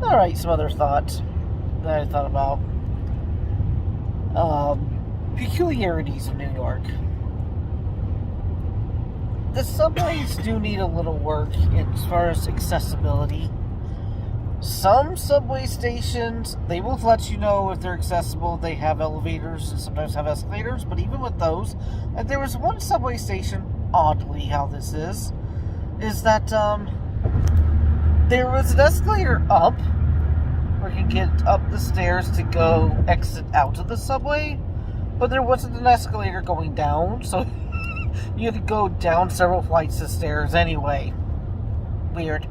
Alright, some other thoughts that I thought about. Peculiarities of New York. The subways do need a little work as far as accessibility. Some subway stations, they will let you know if they're accessible. They have elevators and sometimes have escalators, but even with those, there was one subway station, oddly how this is that there was an escalator up where you can get up the stairs to go exit out of the subway, but there wasn't an escalator going down, so you had to go down several flights of stairs anyway. Weird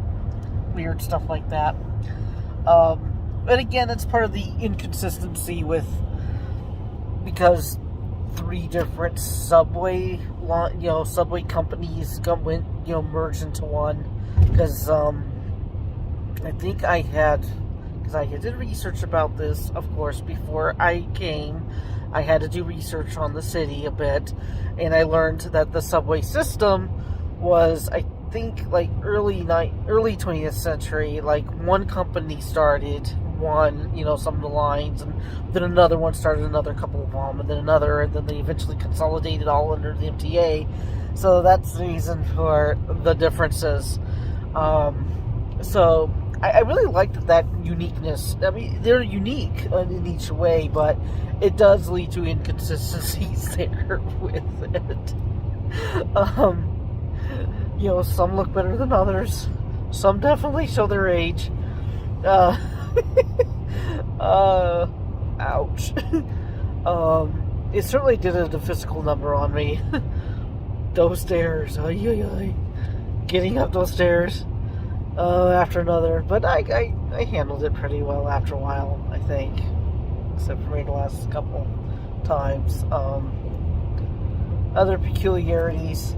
stuff like that. But again, it's part of the inconsistency because three different subway companies merged into one. Because I think I did research about this, of course, before I came. I had to do research on the city a bit, and I learned that the subway system was, I think, like early 20th century. Like, one company started some of the lines, and then another one started another couple of them, and then another, and then they eventually consolidated all under the MTA. So that's the reason for the differences. So I really liked that uniqueness. I mean, they're unique in each way, but it does lead to inconsistencies there with it. Some look better than others. Some definitely show their age. Ouch. It certainly did a physical number on me. Those stairs. Getting up those stairs. After another. But I handled it pretty well after a while, I think. Except for maybe the last couple times. Other peculiarities.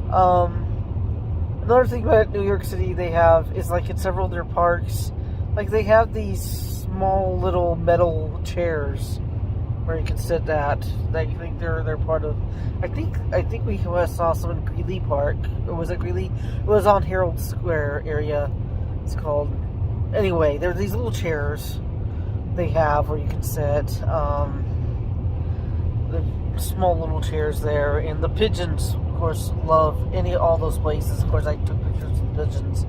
Another thing about New York City they have is, like, in several of their parks, like, they have these small little metal chairs where you can sit at that you think they're part of. I think we saw some in Greeley Park. Or was it Greeley? It was on Herald Square area. It's called. Anyway, there are these little chairs they have where you can sit. The small little chairs there, and the pigeons, of course, love all those places. Of course, I took pictures of the pigeons.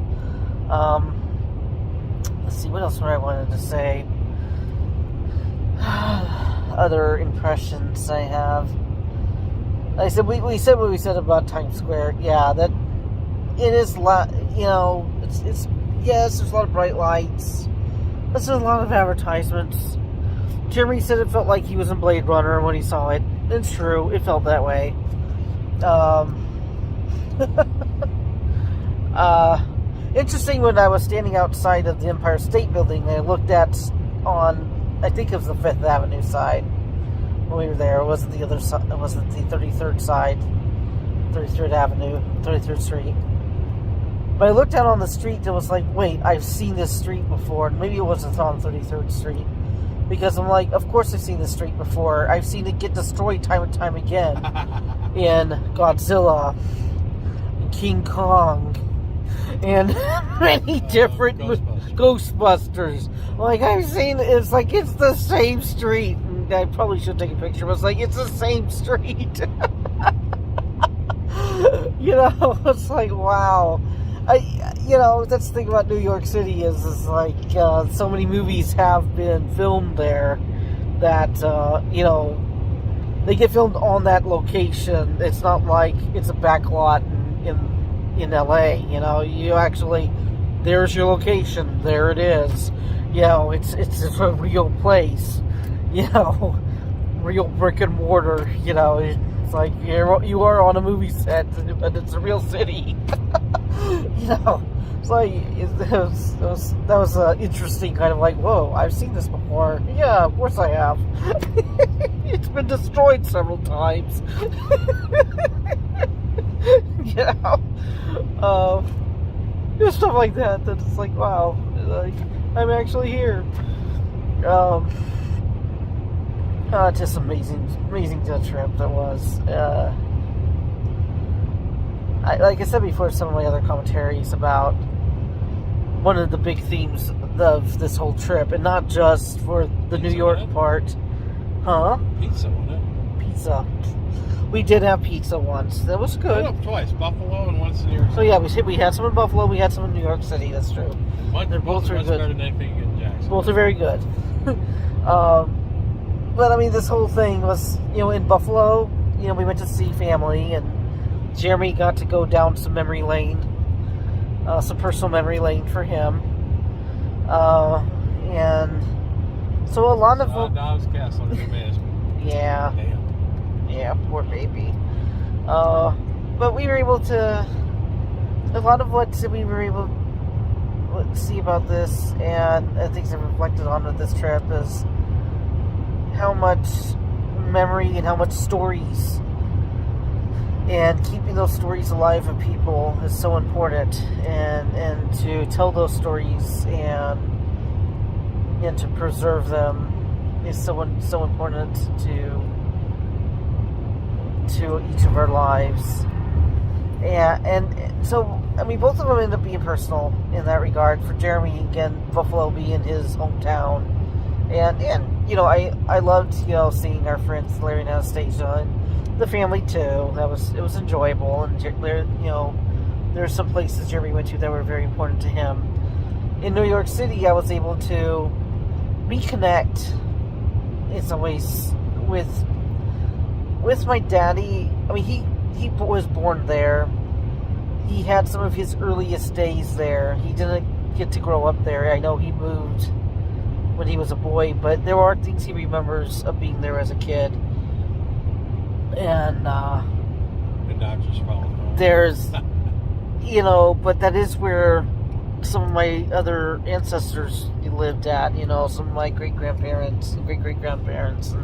Let's see, what else I wanted to say? Other impressions I have. Like I said, we said what we said about Times Square. Yeah, that it is it's yes, there's a lot of bright lights. There's a lot of advertisements. Jeremy said it felt like he was in Blade Runner when he saw it. It's true, it felt that way. Interesting, when I was standing outside of the Empire State Building, I looked at I think it was the 5th Avenue side when we were there. It wasn't the other side. It wasn't the 33rd side, 33rd Avenue, 33rd Street. But I looked out on the street and was like, wait, I've seen this street before. And maybe it wasn't on 33rd Street. Because I'm like, of course I've seen this street before. I've seen it get destroyed time and time again. In Godzilla, and King Kong, and many different Ghostbusters. Like, I've seen it, it's like, it's the same street. And I probably should take a picture, but it's like, it's the same street. It's like, wow. That's the thing about New York City is like, so many movies have been filmed there that, they get filmed on that location. It's not like it's a backlot in LA. You actually, there's your location. There it is. It's a real place. Real brick and mortar. It's like you are on a movie set, but it's a real city. It's like that was interesting, kind of like, whoa, I've seen this before. Yeah, of course I have. It's been destroyed several times. Stuff like that. That's like, wow, like, I'm actually here. Just amazing trip that was. Like I said before, some of my other commentaries about one of the big themes of this whole trip, and not just for the New York part. Huh? Pizza, wasn't it? Pizza. We did have pizza once. That was good. Oh, twice. Buffalo and once in New York City. So yeah, we had some in Buffalo. We had some in New York City. That's true. They're both very much good. better than anything in Jackson. Both are very good. But I mean, this whole thing was, in Buffalo. We went to see family, and Jeremy got to go down some memory lane, some personal memory lane for him, and so a lot of Dobbs Castle under management. Yeah. Damn. Yeah, poor baby. But we were able to. A lot of what we were able to see about this, and things I've reflected on with this trip, is how much memory and how much stories, and keeping those stories alive in people is so important, and to tell those stories and to preserve them is so important to each of our lives. And so, I mean, both of them end up being personal in that regard. For Jeremy, again, Buffalo being his hometown, and I loved seeing our friends Larry and Anastasia and the family too. It was enjoyable, and there's some places Jeremy went to that were very important to him. In New York City, I was able to reconnect in some ways with my daddy. I mean, he was born there. He had some of his earliest days there. He didn't get to grow up there. I know he moved when he was a boy, but there are things he remembers of being there as a kid. And not just following home. There's, but that is where some of my other ancestors lived at. Some of my great-grandparents and great-great-grandparents,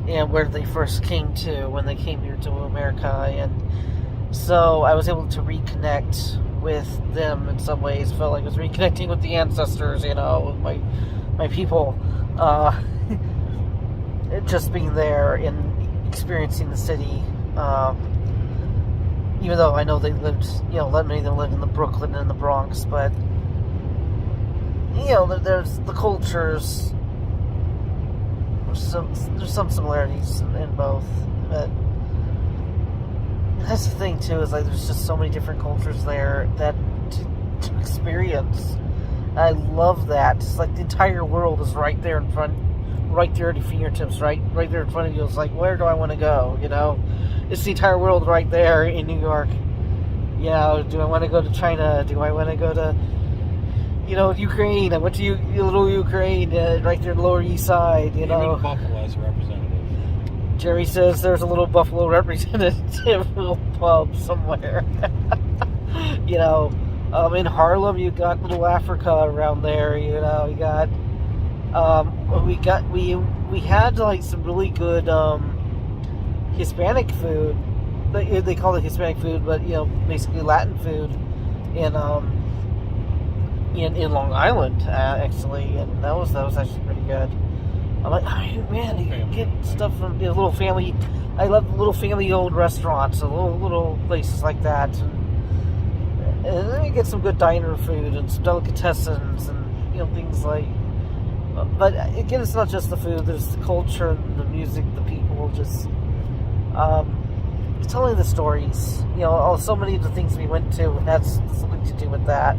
and where they first came to when they came here to America. And so I was able to reconnect with them in some ways. Felt like I was reconnecting with the ancestors, with my people. Just being there and experiencing the city. Even though I know they lived, many of them lived in the Brooklyn and the Bronx, but there's the cultures. There's some similarities in both, but that's the thing too. Is like there's just so many different cultures there that to experience. I love that. It's like the entire world is right there in front, right there at your fingertips, right there in front of you. It's like, where do I want to go? It's the entire world right there in New York. Do I want to go to China? Do I want to go to Ukraine? I went to little Ukraine, right there, Lower East Side. Even Buffalo as a representative. Jerry says there's a little Buffalo representative little pub somewhere. In Harlem, you got Little Africa around there. You got. We had like some really good Hispanic food. They call it Hispanic food, but basically Latin food in Long Island, actually, and that was actually pretty good. I'm like, oh, man, you can get stuff from little family. I love little family-owned restaurants, and little places like that, and then you get some good diner food and some delicatessens and things like. But again, it's not just the food. There's the culture, the music, the people. Just telling the stories. So many of the things we went to had something to do with that.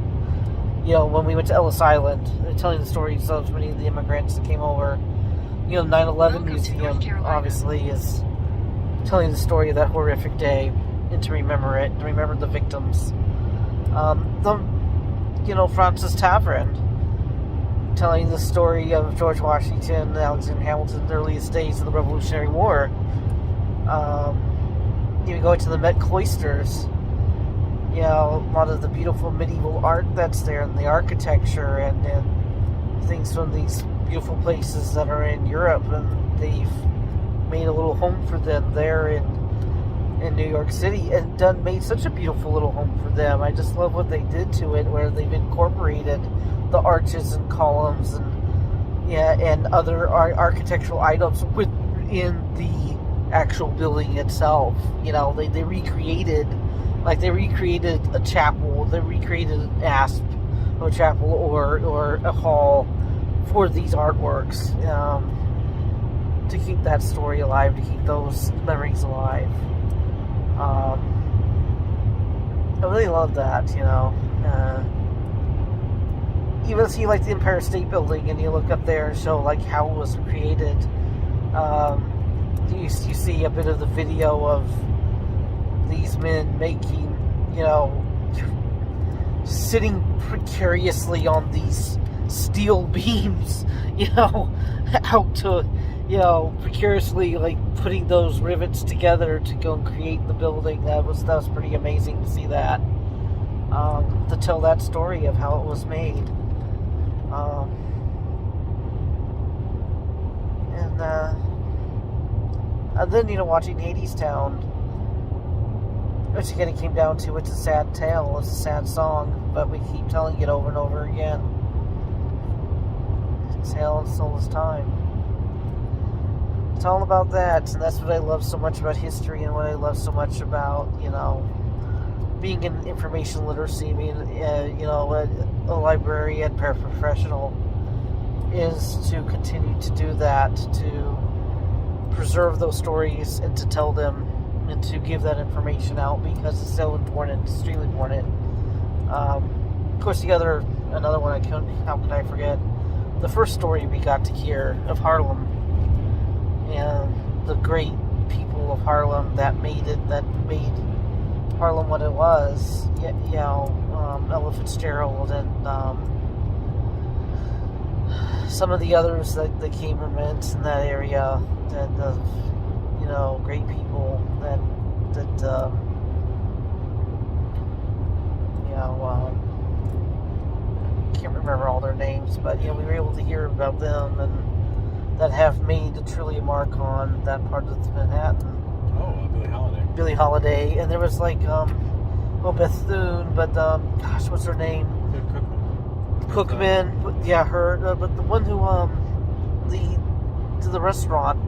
When we went to Ellis Island, telling the stories of many of the immigrants that came over. 9/11 Museum, obviously, is telling the story of that horrific day, and to remember it, to remember the victims. Francis Tavern, telling the story of George Washington and Alexander Hamilton's earliest days of the Revolutionary War. Even going to the Met Cloisters, a lot of the beautiful medieval art that's there, and the architecture, and things from these beautiful places that are in Europe, and they've made a little home for them there in New York City, and made such a beautiful little home for them. I just love what they did to it, where they've incorporated the arches and columns and other architectural items within the actual building itself. They recreated a chapel, they recreated an asp a chapel or a hall for these artworks, to keep that story alive, to keep those memories alive. I really love that, even see like the Empire State Building, and you look up there and show like how it was created. You see a bit of the video of these men making, sitting precariously on these steel beams, out to, precariously like putting those rivets together to go and create the building. That was pretty amazing to see that. To tell that story of how it was made. And then, watching Hadestown, which again it came down to, it's a sad tale, it's a sad song, but we keep telling it over and over again. It's Tale and Soulless Time. It's all about that, and that's what I love so much about history, and what I love so much about, being in information literacy, being, a librarian, paraprofessional, is to continue to do that, to preserve those stories and to tell them and to give that information out, because it's so important, extremely important. Of course, another one how could I forget? The first story we got to hear of Harlem and the great people of Harlem that made Harlem what it was. Ella Fitzgerald and some of the others that came and went in that area, that great people that can't remember all their names, but we were able to hear about them, and that have made truly a mark on that part of Manhattan. Oh, Billie Holiday, and there was like Bethune, but what's her name? Cookman. Yeah, her. But the one who the restaurant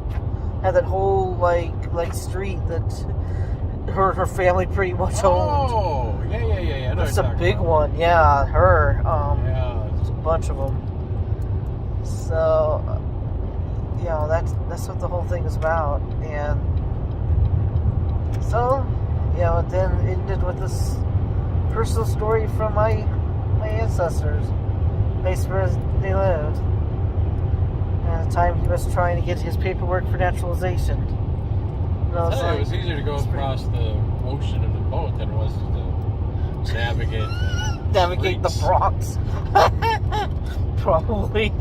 had that whole like street that her family pretty much owned. Oh, yeah. That's a big one. Yeah, her. Yeah, there's a bunch of them. So, that's what the whole thing is about, and so, and then it ended with this personal story from my ancestors, based where they lived. At the time, he was trying to get his paperwork for naturalization. It was easier to go across the ocean in the boat than it was to navigate the Bronx. Probably.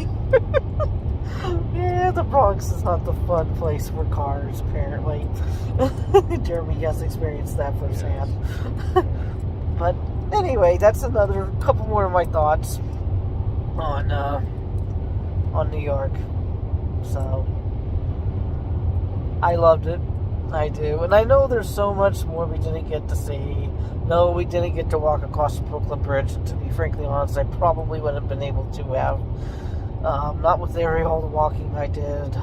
Yeah, the Bronx is not the fun place for cars, apparently. Jeremy has experienced that firsthand. Yes. But anyway, that's another couple more of my thoughts on New York. So I loved it. I do. And I know there's so much more we didn't get to see. No, we didn't get to walk across the Brooklyn Bridge. To be frankly honest, I probably wouldn't have been able to have. Not with all the walking I did.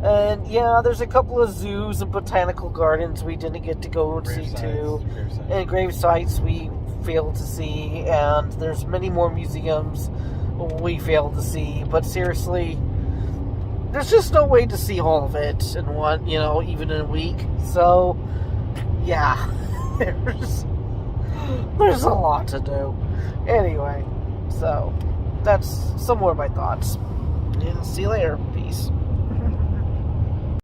And there's a couple of zoos and botanical gardens we didn't get to go and see too. And grave sites we failed to see. And there's many more museums we failed to see. But seriously, there's just no way to see all of it in one, even in a week. So, there's a lot to do. Anyway, so that's some more of my thoughts. Yeah, see you later. Peace.